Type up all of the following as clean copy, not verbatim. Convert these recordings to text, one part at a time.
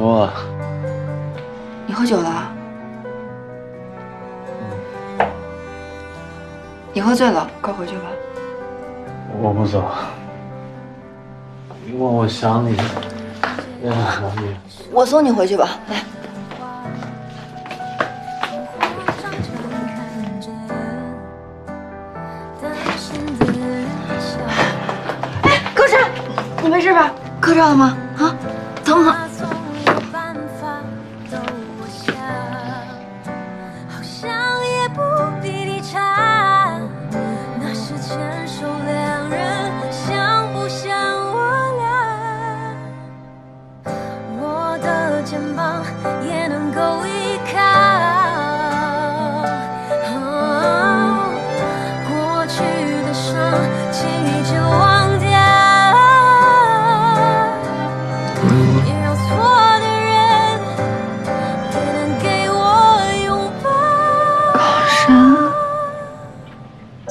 说。你喝酒了？你喝醉了，快回去吧。我不走，因为我想你。想你。我送你回去吧，来。哎，柯晨，你没事吧？磕着了吗？啊，疼不疼？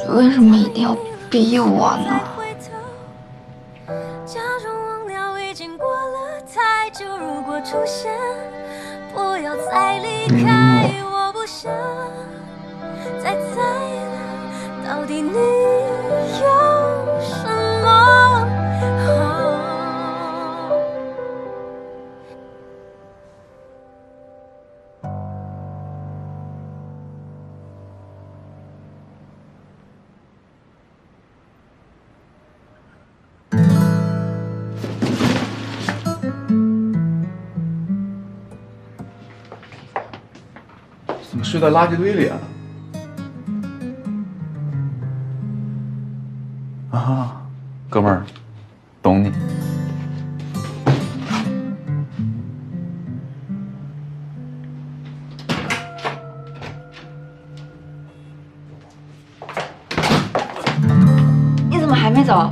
为什么一定要逼我呢？怎么睡在垃圾堆里啊？啊，哥们儿，懂你。你怎么还没走？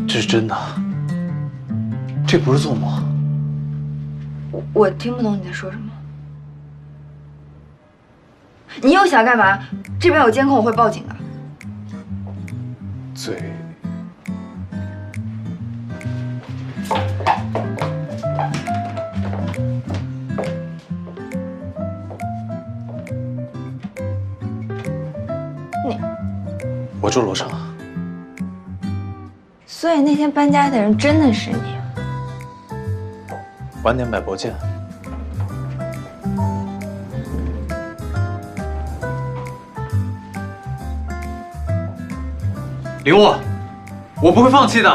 这是真的，这不是做梦。我听不懂你在说什么。 你又想干嘛？这边有监控，我会报警的。嘴。你。我住楼上。所以那天搬家的人真的是你。晚点百博见。 林雾，我不会放弃的。